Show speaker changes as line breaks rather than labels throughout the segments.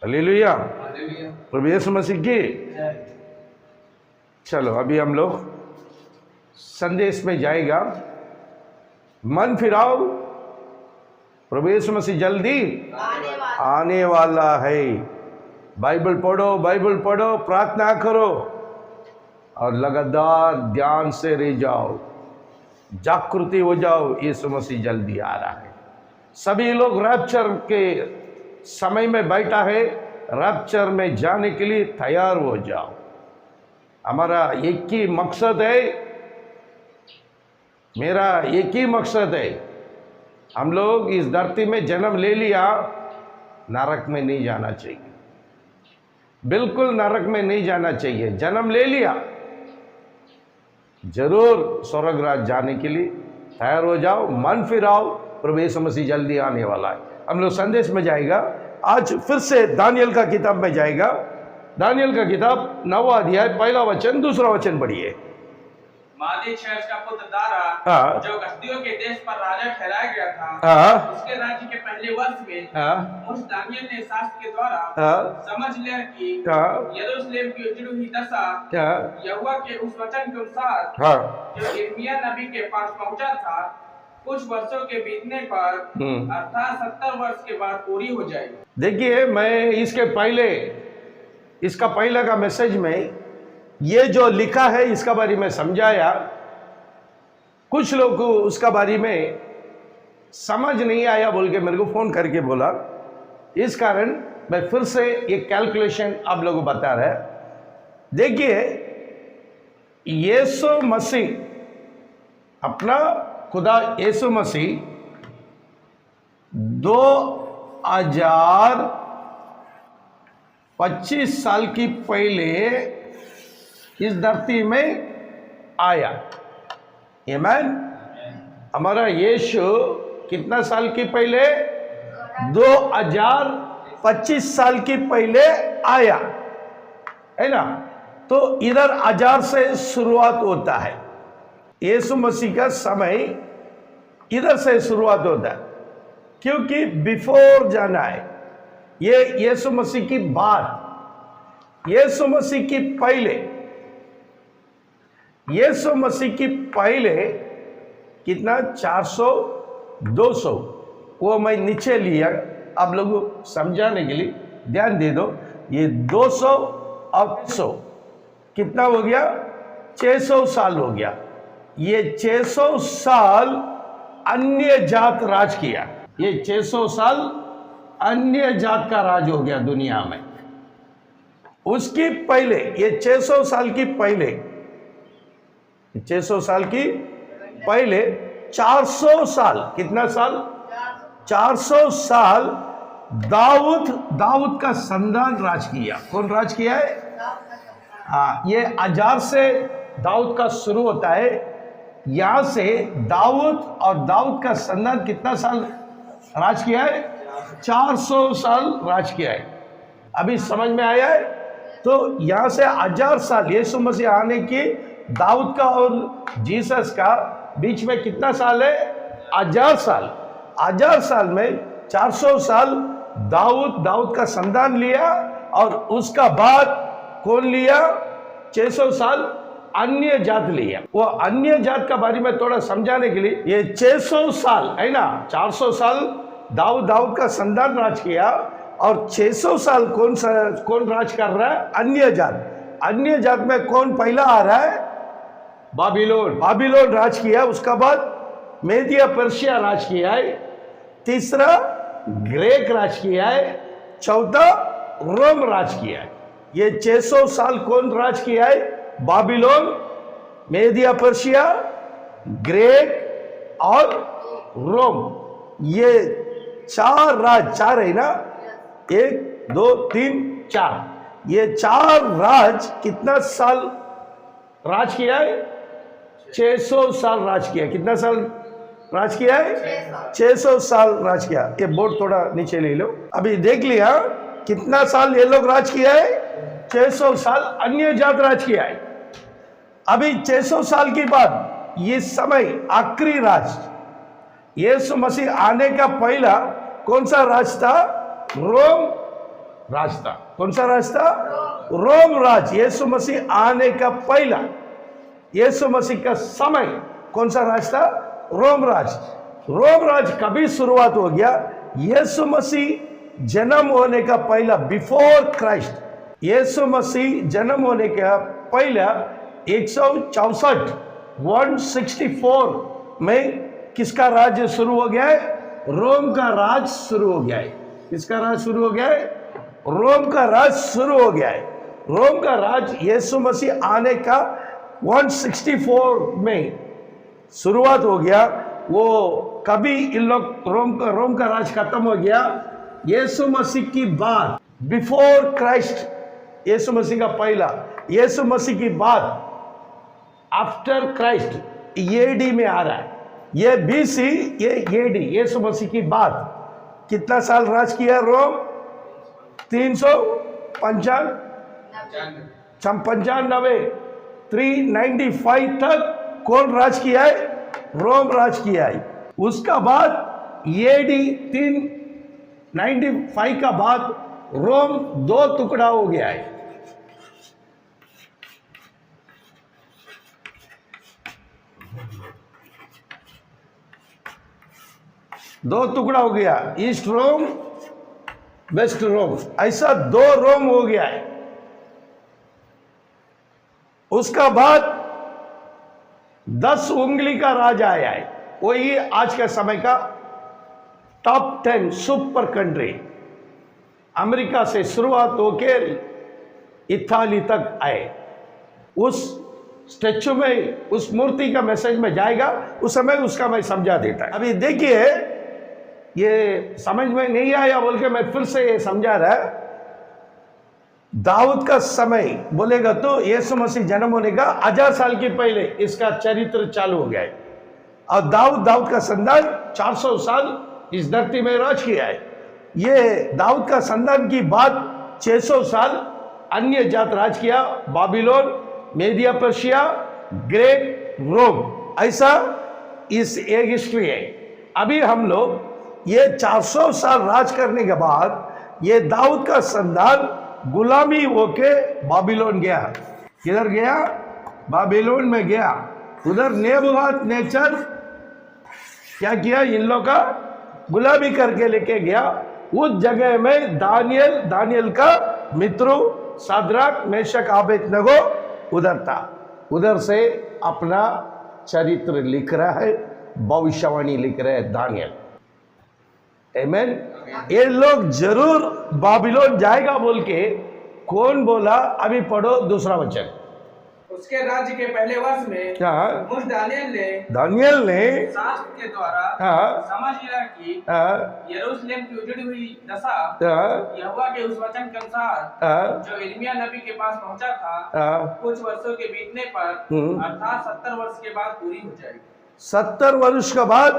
Hallelujah, प्रभु यीशु मसीह की। चलो अभी हम लोग संदेश में जाएगा। मन फिराओ, प्रभु यीशु मसीह जल्दी आने वाला है। बाइबल पढ़ो, प्रार्थना करो और लगातार ध्यान से रह जाओ, जागृति हो जाओ। यीशु मसीह जल्दी आ रहा है। सभी लोग रैप्चर के समय में बैठा है, रैप्चर में जाने के लिए तैयार हो जाओ। हमारा एक ही मकसद है, मेरा एक ही मकसद है। हम लोग इस धरती में जन्म ले लिया, नरक में नहीं जाना चाहिए, बिल्कुल नरक में नहीं जाना चाहिए। जन्म ले लिया, जरूर स्वर्ग राज जाने के लिए तैयार हो जाओ। मन फिराओ, प्रभु यीशु मसीह जल्दी आने वाला है। हम लोग संदेश में जाएगा। आज फिर से दानियल का किताब में जाएगा। दानियल का किताब 9वां अध्याय, पहला वचन, दूसरा वचन पढ़िए।
मादी छेस का पुत्र दारा, जो कसदियों के देश पर राजा ठहराया गया था, उसके राज्य के पहले वर्ष में उस दानियल ने शास्त्र के द्वारा समझ लिया कि यरूशलेम की उजड़ी हुई दशा यहोवा के उस वचन के अनुसार जो यिर्मयाह नबी के पास पहुंचा था, कुछ वर्षों के बीतने पर अर्थात 70 वर्ष के बाद पूरी हो जाएगी। देखिए, मैं इसके पहले, इसका पहले का मैसेज में ये जो लिखा है इसका बारे में समझाया। कुछ लोग को उसका बारे में समझ नहीं आया बोल के मेरे को फोन करके बोला। इस कारण मैं फिर से एक कैलकुलेशन आप लोगों को बता रहा है। देखिए, यीशु मसीह, अपना खुदा यीशु मसीह 2025 साल की पहले इस धरती में आया। आमीन। हमारा यीशु कितना साल की पहले? 2025 साल की पहले आया, है ना। तो इधर 1000 से शुरुआत होता है। यीशु मसीह का समय इधर से शुरुआत होता है, क्योंकि बिफोर जाना है। ये यीशु मसीह की बात, यीशु मसीह की पहले, यीशु मसीह की पहले कितना? 400 200, वो मैं नीचे लिया आप लोगों को समझाने के लिए, ध्यान दे दो। ये 200 और 100 कितना हो गया? 600 साल हो गया। ये 600 साल अन्य जात राज किया। ये 600 साल अन्य जात का राज हो गया दुनिया में। उसकी पहले, ये 600 साल की पहले, 600 साल की पहले 400 साल, कितना साल? 400 साल दाऊद का संतान राज किया। कौन राज किया है? हाँ, ये 1000 से दाऊद का शुरू होता है। यहां से दाऊद और दाऊद का संतान कितना साल राज किया है? 400 साल राज किया है। अभी समझ में आया है? तो यहां से 1000 साल यीशु मसीह आने की, दाऊद का और जीसस का बीच में कितना साल है? 1000 साल। 1000 साल में 400 साल दाऊद का संतान लिया, और उसका बाद कौन लिया? 600 साल अन्य जात लिया। वो अन्य जात का बारे में थोड़ा समझाने के लिए, ये 600 साल है ना, 400 साल दाऊद का संतान राज किया, और 600 साल कौन राज कर रहा है? अन्य जात। अन्य जात में कौन पहला आ रहा है? बाबिलोन राज किया। उसका बाद मेदिया पर्शिया राज किया है। तीसरा ग्रीक राज किया है। चौथा रोम राज किया है। ये 600 साल कौन राज किया है? बाबिलोन, मेदिया पर्शिया, ग्रीक और रोम। ये 4 राज, 4 है ना, 1 2 3 4। ये 4 राज कितना साल राज किया है? 600 साल राज किया। कितना साल राज किया है? 600 साल राज किया। ये बोर्ड थोड़ा नीचे ले लो। अभी देख लिया कितना साल ये लोग राज किया है? 600 साल अन्य जात राज किया है। अभी 600 साल के बाद ये समय आखिरी राज, यीशु मसीह आने का पहला कौन सा राज था? रोम राज था। कौन सा राज था? रोम राज। यीशु मसीह आने का पहला, यीशु मसीह का समय कौन सा राज था? रोम राज। रोम राज कभी शुरुआत हो गया? यीशु मसीह जन्म होने का पहला, बिफोर क्राइस्ट। यीशु मसीह जन्म होने का पहला 164 में किसका राज्य शुरू हो गया है? रोम का राज शुरू हो गया है। किसका राज शुरू हो गया है? रोम का राज शुरू हो गया है। रोम का राज यीशु मसीह आने का 164 में शुरुआत हो गया। वो कभी इन लोग रोम का राज खत्म हो गया यीशु मसीह की बाद, बिफोर क्राइस्ट। यीशु मसीह का पहला, यीशु मसीह की बाद, आफ्टर क्राइस्ट, एडी में आ रहा है। ये बीसी, ये एडी, यीशु मसीह की बाद कितना साल राज किया रोम? 395 तक कौन राज किया है? रोम राज किया है। उसका बाद एडी 395 का बाद रोम दो टुकड़ा हो गया है। दो टुकड़ा हो गया, ईस्ट रोम, वेस्ट रोम, ऐसा दो रोम हो गया है। उसका बाद 10 उंगली का राज आया है। वही आज के समय का टॉप 10 सुपर कंट्री। अमेरिका से शुरुआत होकर इताली तक आए। उस स्टैचू में, उस मूर्ति का मैसेज में जाएगा, उस समय उसका मैं समझा देता है। अभी देखिए, ये समझ में नहीं आया बोल के मैं फिर से ये समझा रहा। दाऊद का समय बोलेगा तो यीशु मसीह जन्म होने का 1000 साल के पहले इसका चरित्र चालू हो गया है। और दाऊद का संतान 400 साल इस धरती में राज किया है। ये दाऊद का संतान की बात 600 साल अन्य जात राज किया, बाबिलोन, मेदिया पर्शिया, ग्रेट रोम। ऐसा इस एक हिस्ट्री है। अभी हम लोग ये 400 साल राज करने के बाद ये दाऊद का संतान गुलामी होके बाबिलोन गया। किधर गया? बाबिलोन में गया। उधर नेबूकदनेस्सर क्या किया? इन लोग का गुलामी करके लेके गया। उस जगह में दानियल का मित्रों शाद्राक, मेशक, आबेदनगो उधर था। उधर से अपना चरित्र लिख रहा है, भविष्यवाणी लिख रहे हैं दानियल। आमीन। ये लोग जरूर बाबिलोन जाएगा बोल के कौन बोला? अभी पढ़ो दूसरा वचन।
उसके राज्य के पहले वर्ष में
क्या?
मुझ
दानियल ने
शास्त्र के द्वारा समझ लिया कि यरूशलेम की उजड़ी हुई दशा यहोवा के उस वचन के अनुसार जो यिर्मयाह नबी के पास पहुंचा था, कुछ वर्षों के बीतने पर अर्थात 70 वर्ष के बाद पूरी हो जाएगी।
70 वर्ष के बाद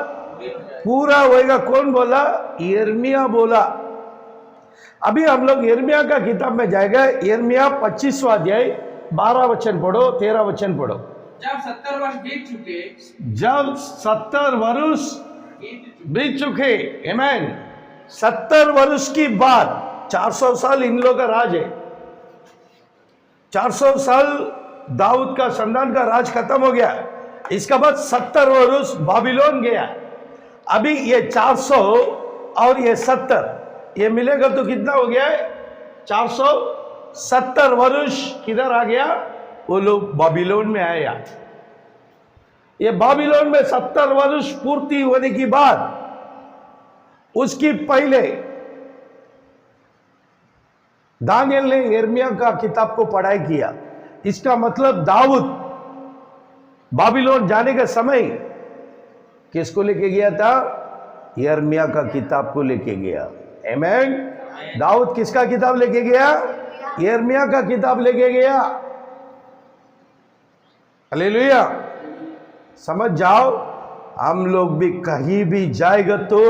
पूरा होएगा। कौन बोला? यिर्मयाह बोला। अभी हम लोग यिर्मयाह का किताब में जाएगा। यिर्मयाह 25वां अध्याय 12 वचन पढ़ो, 13 वचन पढ़ो।
जब 70 वर्ष बीत चुके,
जब 70 वर्ष बीत चुके, आमीन। 70 वर्ष की बाद 400 साल इन लोग का राज है। 400 साल दाऊद का संतान का राज खत्म हो गया। इसका बाद 70 वर्ष बाबिलोन गया। अभी ये 400 और ये 70 ये मिलेगा तो कितना हो गया है? 470 वर्ष किधर आ गया? वो लोग बाबिलोन में आया। ये बाबिलोन में 70 वर्ष पूर्ति होने की बाद, उसकी पहले दानियल ने यिर्मयाह का किताब को पढ़ाई किया। इसका मतलब दाऊद बाबिलोन जाने का समय किसको लेके गया था? यिर्मयाह का किताब को लेके गया। आमीन। दाऊद किसका किताब लेके गया? यिर्मयाह का किताब लेके गया। हालेलुया। समझ जाओ, हम लोग भी कहीं भी जाएगा तो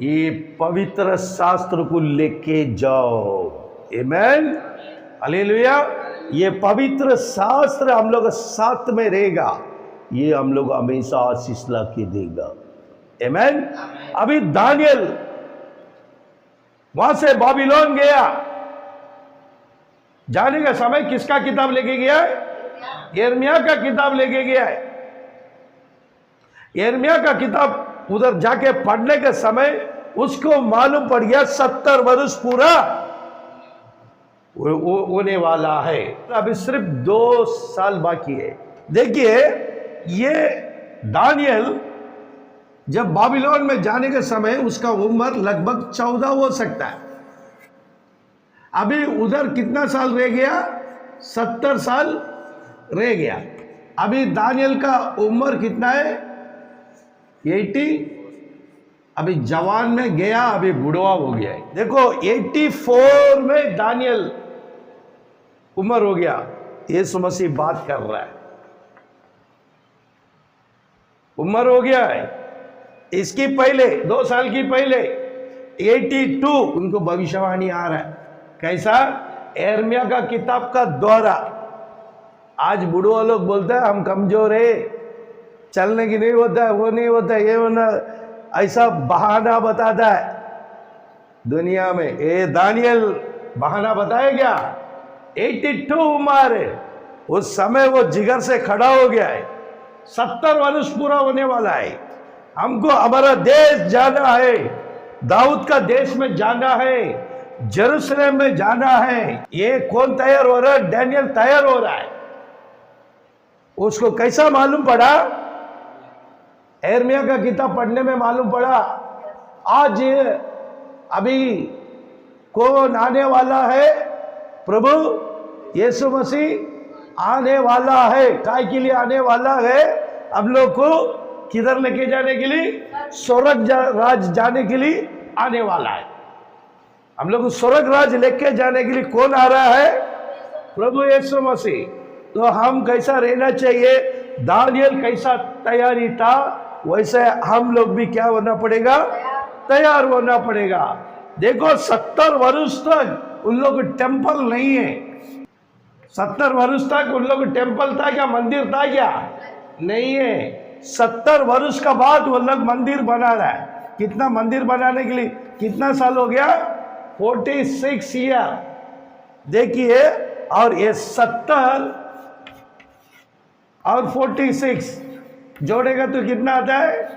ये पवित्र शास्त्र को लेके जाओ। आमीन। हालेलुया। ये पवित्र शास्त्र हम लोग साथ में रहेगा, ये हम लोग हमेशा आशीष ला के देगा। आमीन। अभी दानियल
वहां से बाबिलोन गया। जाने का समय किसका किताब लेके गया है? यिर्मयाह का किताब लेके गया है। यिर्मयाह का किताब उधर जाके पढ़ने के समय उसको मालूम पड़ गया 70 वर्ष पूरा होने वाला है। अभी सिर्फ 2 साल बाकी है। देखिए, ये दानियल जब बाबिलोन में जाने के समय उसका उम्र लगभग 14 हो सकता है। अभी उधर कितना साल रह गया? 70 साल रह गया। अभी दानियल का उम्र कितना है? 80। अभी जवान में गया, अभी बुढ़वा हो गया है। देखो, 84 में दानियल उम्र हो गया। यीशु मसीह बात कर रहा है, उम्र हो गया है। इसकी पहले 2 साल की पहले 82 उनको भविष्यवाणी आ रहा है। कैसा? यिर्मयाह का किताब का द्वारा। आज बुढ़वा लोग बोलते हैं हम कमजोर है, चलने की नहीं होता है, वो नहीं होता है, ये होना, ऐसा बहाना बताता है दुनिया में। ये दानियल बहाना बताया क्या? 82 उम्र है। उस समय वो जिगर से खड़ा हो गया है। 70 वर्ष पूरा होने वाला है। हमको हमारा देश जाना है, दाऊद का देश में जाना है, जेरूसलम में जाना है। ये कौन तैयार हो रहा है? दानियल तैयार हो रहा है। उसको कैसा मालूम पड़ा? यिर्मयाह का किताब पढ़ने में मालूम पड़ा। आज अभी कौन आने वाला है? प्रभु यीशु मसीह आने वाला है। काय के लिए आने वाला है? हम लोग को किधर लेके जाने के लिए? स्वर्ग राज जाने के लिए आने वाला है। हम लोग को स्वर्ग राज लेके जाने के लिए कौन आ रहा है? प्रभु यीशु मसीह। तो हम कैसा रहना चाहिए? दानियल कैसा तैयारी था, वैसे हम लोग भी क्या होना पड़ेगा? तैयार होना पड़ेगा। देखो, 70 वर्ष तक उन लोग टेम्पल नहीं है। 70 वर्ष तक उन लोग टेम्पल था क्या? मंदिर था क्या? नहीं है। 70 वर्ष का बाद वो लोग मंदिर बना रहा है। कितना मंदिर बनाने के लिए कितना साल हो गया? 46 ईयर। देखिए, और ये 70 और 46 जोड़ेगा तो कितना आता है?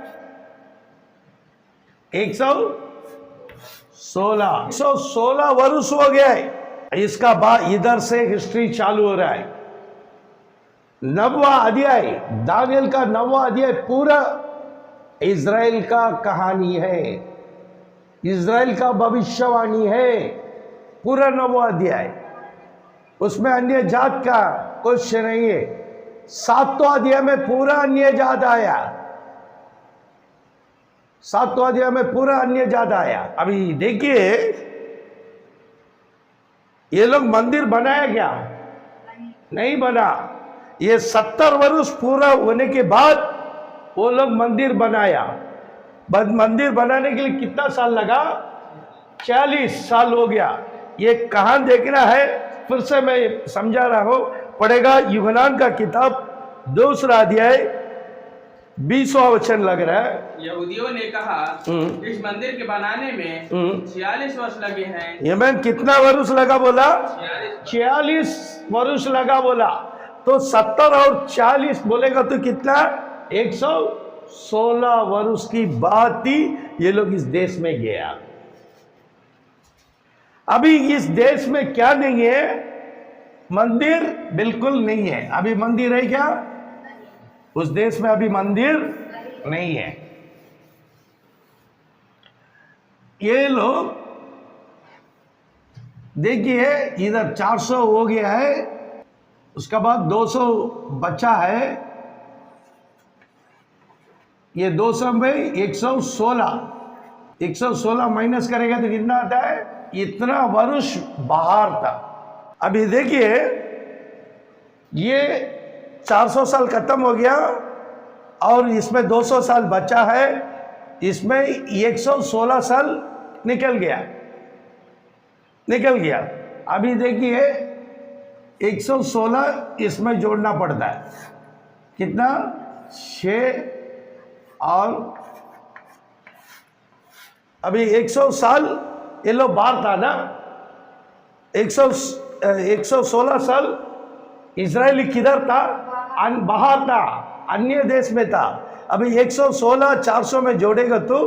116 वर्ष हो गया है। इसका बाद इधर से हिस्ट्री चालू हो रहा है। 9वां अध्याय, दानियल का 9वां अध्याय पूरा इज़राइल का कहानी है, इज़राइल का भविष्यवाणी है। पूरा 9वां अध्याय, उसमें अन्य जात का कुछ नहीं है। 7वां अध्याय में पूरा अन्य जात आया। 7वां अध्याय में पूरा अन्य जात आया। अभी देखिए, ये लोग मंदिर बनाया क्या? नहीं बना। ये 70 वर्ष पूरा होने के बाद वो लोग मंदिर बनाया। बस मंदिर बनाने के लिए कितना साल लगा? 40 साल हो गया। ये कहाँ देखना है? फिर से मैं समझा रहा हूं, पढ़ेगा यूहन्ना का किताब 2 अध्याय 20वां वचन लग रहा है।
यहूदियों ने कहा इस मंदिर के बनाने में 46 वर्ष लगे हैं।
ये मैं कितना वर्ष लगा बोला? 46 वर्ष लगा बोला। तो 70 और 40 बोलेगा तो कितना? 116 वर्ष की बात ही ये लोग इस देश में गया। अभी इस देश में क्या नहीं है? मंदिर बिल्कुल नहीं है। अभी मंदिर है क्या? उस देश में अभी मंदिर नहीं है। ये लोग देखिए, इधर 400 हो गया है, उसका बाद 200 बचा है। ये 200 में 116 माइनस करेगा तो कितना आता है? इतना वर्ष बाहर था। अभी देखिए, ये 400 साल खत्म हो गया और इसमें 200 साल बचा है। इसमें 116 साल निकल गया। अभी देखिए, 116 इसमें जोड़ना पड़ता है। कितना? 6 और अभी 100 साल
ये लोग बाहर था ना, 116 साल इजरायली किधर था? बाहर था, अन्य देश में था। अभी 116 400 में जोड़ेगा तो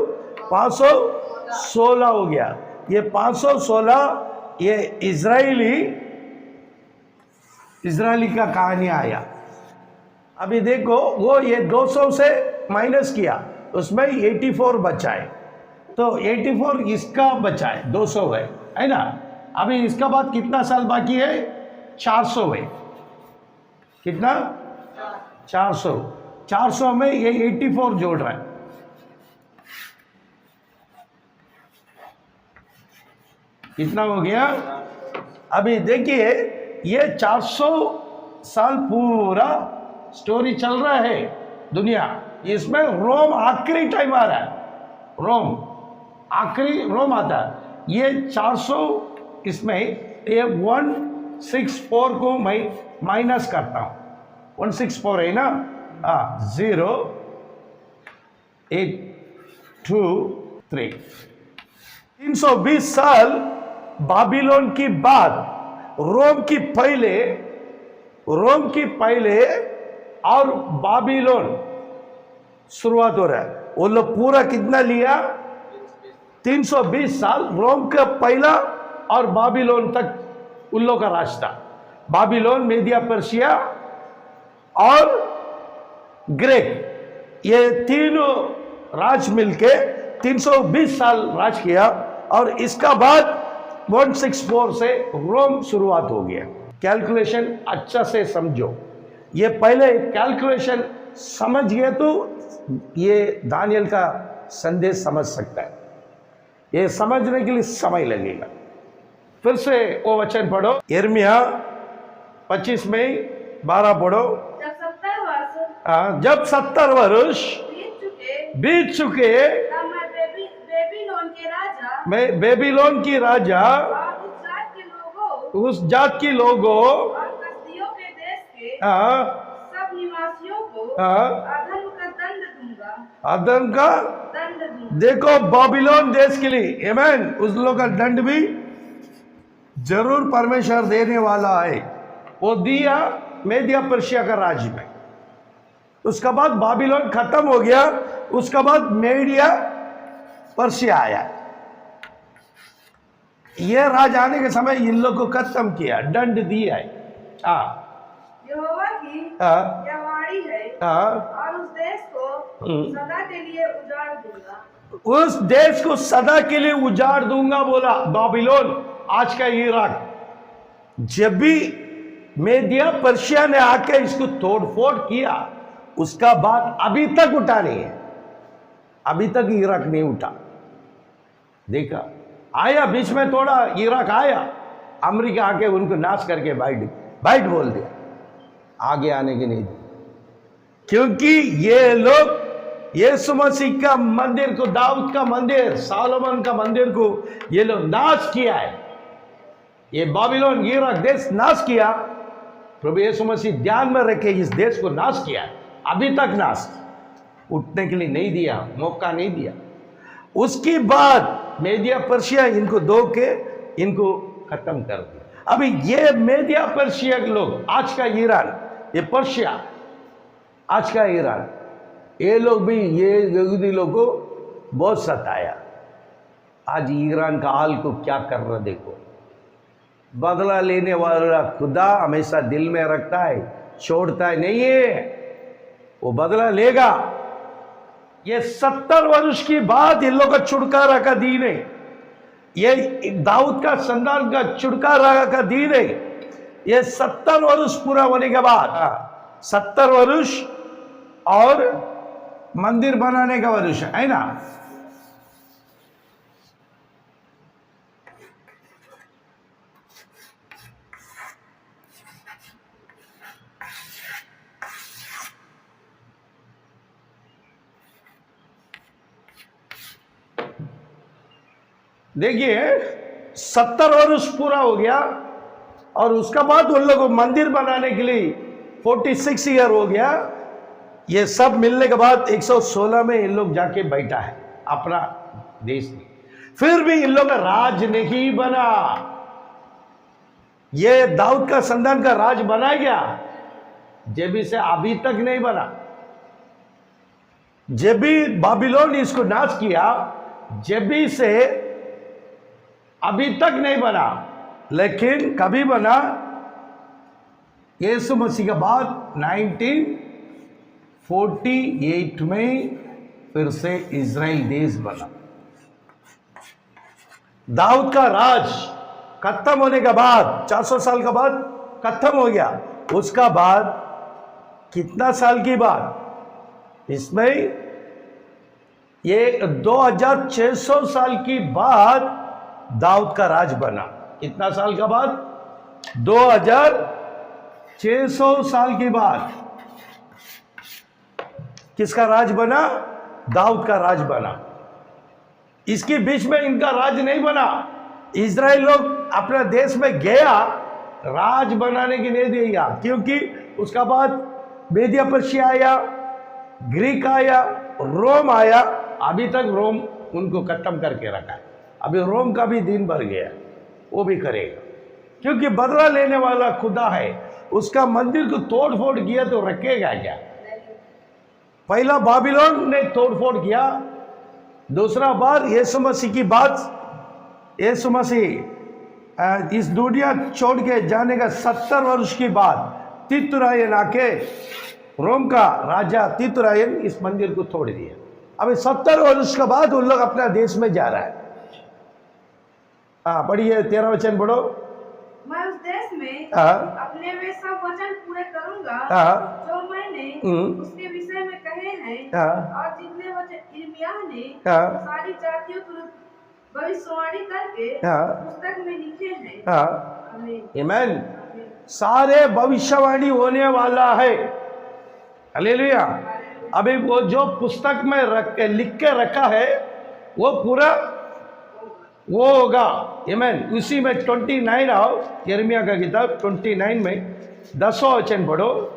516 हो गया। ये 516 ये इजरायली का कहानी आया। अभी देखो वो ये 200 से माइनस किया, उसमें 84 बचा है, तो 84 इसका बचा है, 200 है ना। अभी इसका बाद कितना साल बाकी है? 400 है। कितना? 400 में ये 84 जोड़ रहा है। कितना हो गया? अभी देखिए ये 400 साल पूरा स्टोरी चल रहा है दुनिया, इसमें रोम आखिरी टाइम आ रहा है। रोम आखिरी रोम आता है। ये 400 इसमें ये 164 को मैं माइनस करता हूँ। 164 है ना, 0 8 2 3 320 साल बाबिलोन की बाद रोम की पहले और बाबिलोन शुरुआत हो रहा है। वो लोग पूरा कितना लिया? 320 साल रोम का पहला और बाबिलोन तक उन लोग का रास्ता। बाबिलोन, मेदिया पर्शिया और ग्रीक, ये तीनों राज मिलके 320 साल राज किया और इसका बाद 164 से रोम शुरुआत हो गया। कैलकुलेशन अच्छा से समझो, ये पहले कैलकुलेशन समझ गए तो ये दानियल का संदेश समझ सकता है। ये समझने के लिए समय लगेगा। फिर से वो वचन पढ़ो, यिर्मयाह 25 में 12 पढ़ो। जब 70 वर्ष बीत चुके मैं बेबीलोन की राजा उस जात के लोगों
और कसदियों के देश के सब निवासियों को अधर्म का दंड दूंगा।
अधर्म का
दंड दूंगा।
देखो बाबिलोन देश के लिए आमीन, उस लोग का दंड भी जरूर परमेश्वर देने वाला है। वो दिया मेदिया पर्शिया का राज्य में, उसका बाद बाबिलोन खत्म हो गया, उसका बाद मेडिया पर्शिया आया। ये राज आने के समय इन लोग को खत्म किया, दंड दिया है।
यहोवा की यह वाणी है और उस देश को सदा के लिए उजाड़ दूंगा।
उस देश को सदा के लिए उजाड़ दूंगा बोला बाबिलोन, आज का इराक। जब भी मेदिया पर्शिया ने आके इसको तोड़फोड़ किया, उसका बाद अभी तक उठा नहीं है, अभी तक इराक नहीं उठा। देखा आया बीच में थोड़ा इराक आया, अमेरिका आके उनको नाश करके बाइट बोल दिया, आगे आने की नहीं दी। क्योंकि ये लोग यीशु मसीह का मंदिर को, दाऊद का मंदिर, सालोमन का मंदिर को ये लोग नाश किया है। ये बाबिलोन इराक देश नाश किया। प्रभु यीशु मसीह ध्यान में रखे इस देश को नाश किया है, अभी तक नाश, उठने के लिए नहीं दिया, मौका नहीं दिया। उसके बाद मेदिया पर्शिया इनको दो के इनको खत्म कर दिया। अभी ये मेदिया पर्शिया के लोग, आज का ईरान, ये पर्शिया, आज का ईरान, ये लोग भी ये यहूदी लोग को बहुत सताया। आज ईरान का हाल को क्या कर रहा देखो। बदला लेने वाला खुदा हमेशा दिल में रखता है, छोड़ता है नहीं है, वो बदला लेगा। ये 70 वर्ष की बाद इन लोग का छुटकारा का दिन है। ये दाऊद का संतान का छुटकारा का दिन है। ये 70 वर्ष पूरा होने के बाद 70 वर्ष और मंदिर बनाने का वर्ष है ना। देखिए 70 वर्ष पूरा हो गया और उसका बाद उन लोगों को मंदिर बनाने के लिए 46 ईयर हो गया। ये सब मिलने के बाद 116 में इन लोग जाके बैठा है अपना देश में। फिर भी इन लोगों का राज नहीं बना। ये दाऊद का संतान का राज बना क्या? जेबी से अभी तक नहीं बना। जेबी बाबिलोन ने इसको नाश किया, जेबी से अभी तक नहीं बना, लेकिन कभी बना? यीशु मसीह के बाद 1948 में फिर से इजराइल देश बना। दाऊद का राज खत्म होने के बाद 400 साल के बाद खत्म हो गया। उसका बाद कितना साल की बात? इसमें ये 2600 साल की बाद दाऊद का राज बना। कितना साल का बाद? 2600 साल के बाद किसका राज बना? दाऊद का राज बना। इसके बीच में इनका राज नहीं बना। इजराइल लोग अपने देश में गया, राज बनाने की नहीं दिया, क्योंकि उसका बाद मेदिया पर्शिया आया, ग्रीक आया, रोम आया। अभी तक रोम उनको खत्म करके रखा है। अभी रोम का भी दिन भर गया, वो भी करेगा, क्योंकि बदला लेने वाला खुदा है। उसका मंदिर को तोड़ फोड़ किया तो रखेगा क्या? पहला बाबिलोन ने तोड़ फोड़ किया, दूसरा बार यीशु मसीह की बात, यीशु मसीह इस दुनिया छोड़ के जाने का 70 वर्ष की बाद तीतुरायन आके, रोम का राजा तीतुरायन इस मंदिर को तोड़ दिया। अभी 70 वर्ष के बाद उन लोग अपना देश में जा रहा है। हाँ पढ़िए, 13 वचन पढ़ो।
मैं उस देश में अपने वे सब वचन पूरे करूंगा जो मैंने उसके विषय में कहे हैं, और जितने वचन यिर्मयाह ने सारी जातियों को भविष्यवाणी करके पुस्तक में लिखे हैं।
आमीन। सारे भविष्यवाणी होने वाला है। हालेलुया। अभी वो जो पुस्तक में लिख के रखा है वो पूरा वो होगा। आमीन। उसी में 29 आओ, यिर्मयाह का किताब 29 में 10वां वचन पढ़ो।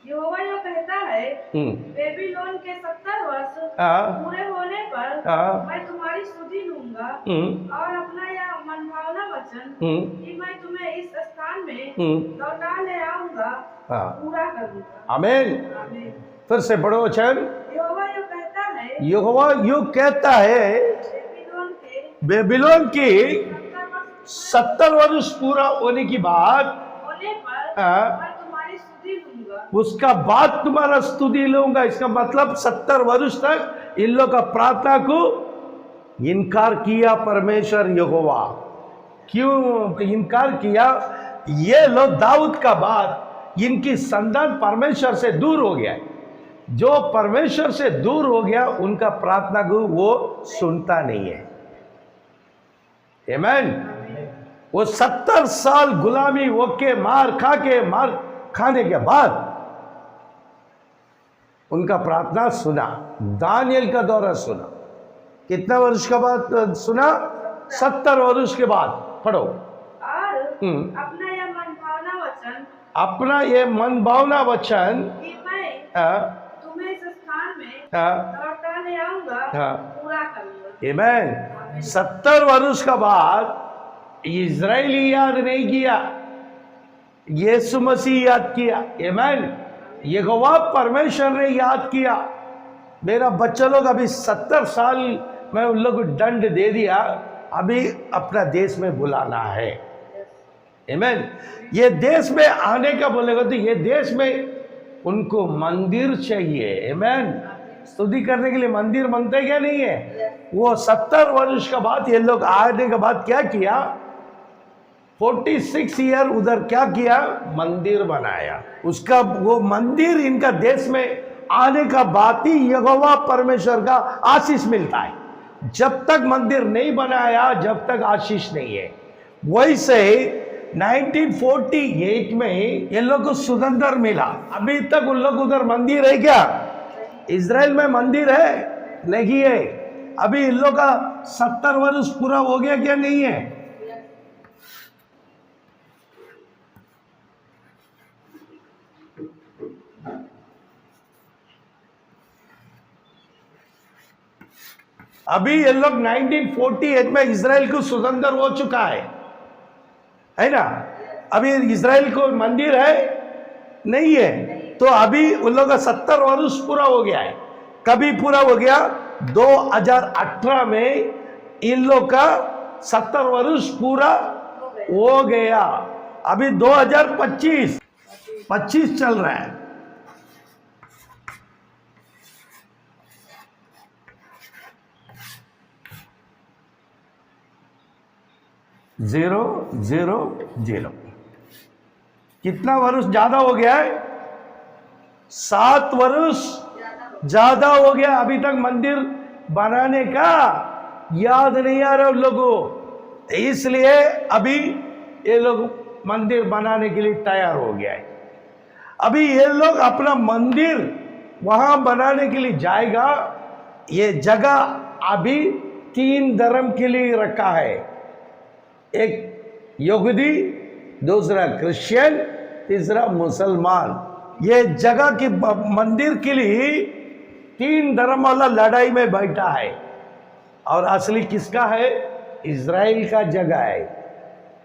यहोवा यह कहता है, बेबीलोन के 70 वर्ष पूरे होने पर मैं तुम्हारी स्तुति लूंगा, और अपना यह मनभावना वचन कि मैं तुम्हें इस स्थान में लौटा ले आऊंगा पूरा करूंगा।
आमीन। फिर से पढ़ो वचन।
यहोवा यह कहता है,
यहोवा यूं कहता है, बेबीलोन की 70 वर्ष पूरा होने की बाद
होने पर मैं तुम्हारी स्तुति लूंगा,
उसका बाद तुम्हारा स्तुति लूंगा। इसका मतलब 70 वर्ष तक इन लोग का प्रार्थना को इनकार किया परमेश्वर यहोवा। क्यों इनकार किया? ये लोग दाऊद का बाद इनकी संतान परमेश्वर से दूर हो गया। जो परमेश्वर से दूर हो गया उनका प्रार्थना को वो सुनता नहीं है। आमीन। वो 70 साल गुलामी होके मार खाने के बाद उनका प्रार्थना सुना। दानियल का दौरा सुना। कितना वर्ष के बाद सुना? 70 वर्ष के बाद। पढ़ो।
और अपना यह मनभावना वचन,
अपना ये मनभावना वचन
कि मैं तुम्हें इस स्थान में लौटा ले आऊंगा पूरा करूंगा।
आमीन। 70 वर्ष का बाद इजराइली याद नहीं किया, यीशु मसीह याद किया। आमीन। यहोवा परमेश्वर ने याद किया। मेरा बच्चा लोग अभी 70 साल में उन लोग को दंड दे दिया, अभी अपना देश में बुलाना है। आमीन। ये देश में आने का बोलेगा तो ये देश में उनको मंदिर चाहिए। आमीन। स्तुति करने के लिए मंदिर बनते क्या नहीं है? वो 70 वर्ष का बाद ये लोग आने के बाद क्या किया? 46 ईयर उधर क्या किया? मंदिर बनाया। उसका वो मंदिर इनका देश में आने का बाद ही यहोवा परमेश्वर का आशीष मिलता है। जब तक मंदिर नहीं बनाया जब तक आशीष नहीं है। वैसे 1948 में ये लोग को स्वतंत्र मिला। अभी तक उन लोग उधर मंदिर है क्या? इजराइल में मंदिर है? नहीं है। अभी इन लोग का 70 वर्ष पूरा हो गया क्या? नहीं है। अभी ये लोग 1948 में इजराइल को स्वतंत्र हो चुका है ना। अभी इजराइल को मंदिर है नहीं है, तो अभी उन लोगों का 70 वर्ष पूरा हो गया है। कभी पूरा हो गया? 2018 में इन लोग का 70 वर्ष पूरा हो गया। अभी 2025 चल रहा है। जीरो जीरो जीरो कितना वर्ष ज्यादा हो गया है? 7 वर्ष ज्यादा हो गया। अभी तक मंदिर बनाने का याद नहीं आ रहा उन लोगों को, इसलिए अभी ये लोग मंदिर बनाने के लिए तैयार हो गया है। अभी ये लोग अपना मंदिर वहां बनाने के लिए जाएगा। ये जगह अभी 3 धर्म के लिए रखा है, एक यहूदी, दूसरा क्रिश्चियन, तीसरा मुसलमान। ये जगह की मंदिर के लिए 3 धर्म वाला लड़ाई में बैठा है। और असली किसका है? इजराइल का जगह है।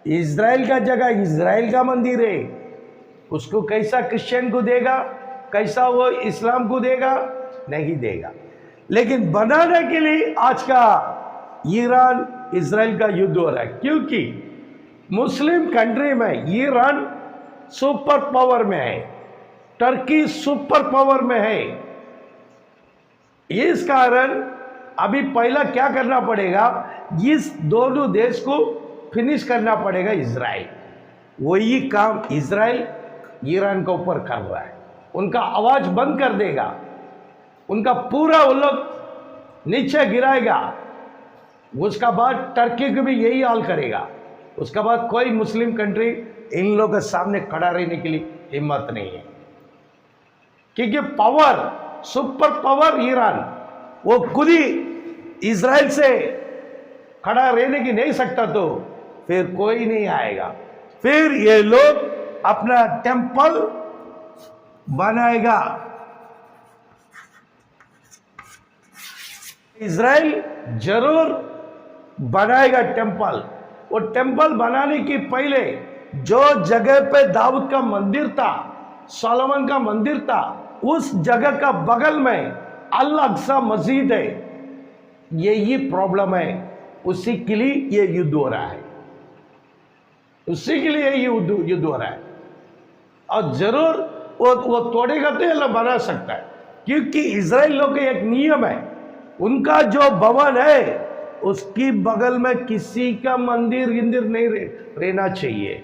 इजराइल का जगह, इजराइल का मंदिर है। उसको कैसा क्रिश्चियन को देगा, कैसा वो इस्लाम को देगा? नहीं देगा। लेकिन बनाने के लिए आज का ईरान इजराइल का युद्ध हो रहा है, क्योंकि मुस्लिम कंट्री में ईरान सुपर पावर में है, टर्की सुपर पावर में है। इस कारण अभी पहला क्या करना पड़ेगा? इस दोनों देश को फिनिश करना पड़ेगा इजराइल। वही काम इजराइल ईरान के ऊपर कर रहा है। उनका आवाज बंद कर देगा, उनका पूरा वो लोग नीचे गिराएगा। उसका बाद टर्की को भी यही हाल करेगा। उसका बाद कोई मुस्लिम कंट्री इन लोगों के सामने खड़ा रहने के लिए हिम्मत नहीं है, क्योंकि पावर, सुपर पावर ईरान, वो खुद ही इजराइल से खड़ा रहने की नहीं सकता, तो फिर कोई नहीं आएगा। फिर ये लोग अपना टेम्पल बनाएगा। इजराइल जरूर बनाएगा टेम्पल। वो टेम्पल बनाने की पहले जो जगह पे दाऊद का मंदिर था, सोलोमन का मंदिर था, उस जगह का बगल में अल अक्सा मस्जिद है। यही प्रॉब्लम है, उसी के लिए ये युद्ध हो रहा है, उसी के लिए ये युद्ध हो रहा है। और जरूर वो तोड़ेगा तो ये लोग बना सकता है, क्योंकि इजराइल लोग का एक नियम है, उनका जो भवन है उसकी बगल में किसी का मंदिर गिंदिर नहीं रहना चाहिए।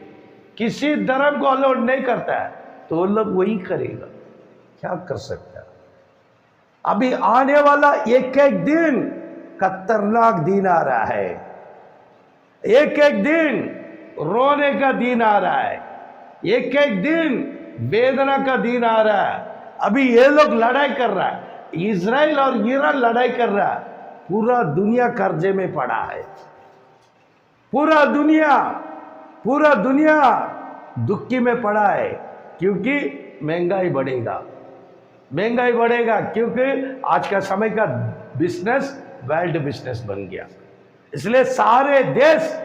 किसी धर्म को अलाउड नहीं करता है, तो वो लोग वही करेगा। क्या कर सकता है? अभी आने वाला एक एक दिन खतरनाक दिन आ रहा है। एक एक दिन रोने का दिन आ रहा है, एक एक दिन वेदना का दिन आ रहा है। अभी ये लोग लड़ाई कर रहा है, इजराइल और ईरान लड़ाई कर रहा है। पूरा दुनिया कर्जे में पड़ा है, पूरा दुनिया दुखी में पड़ा है, क्योंकि महंगाई बढ़ेगा, क्योंकि आज का समय का बिजनेस वर्ल्ड बिजनेस बन गया। इसलिए सारे देश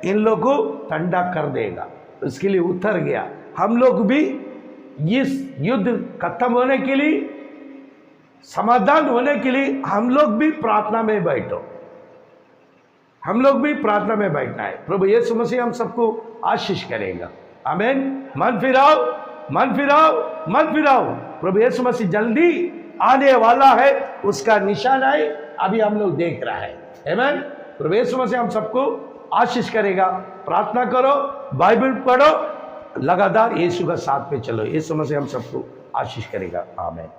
इन लोगों को ठंडा कर देगा, उसके लिए उतर गया। हम लोग भी इस युद्ध खत्म होने के लिए, समाधान होने के लिए हम लोग भी प्रार्थना में बैठो। हम लोग भी प्रार्थना में बैठना है। प्रभु यीशु मसीह हम सबको आशीष करेगा। आमीन। मन फिराओ। प्रभु यीशु मसीह जल्दी आने वाला है, उसका निशान है अभी हम लोग देख रहा है। आमीन। प्रभु यीशु मसीह हम सबको आशीष करेगा। प्रार्थना करो, बाइबल पढ़ो, लगातार यीशु का साथ पे चलो। यीशु मसीह हम सबको आशीष करेगा। आमीन।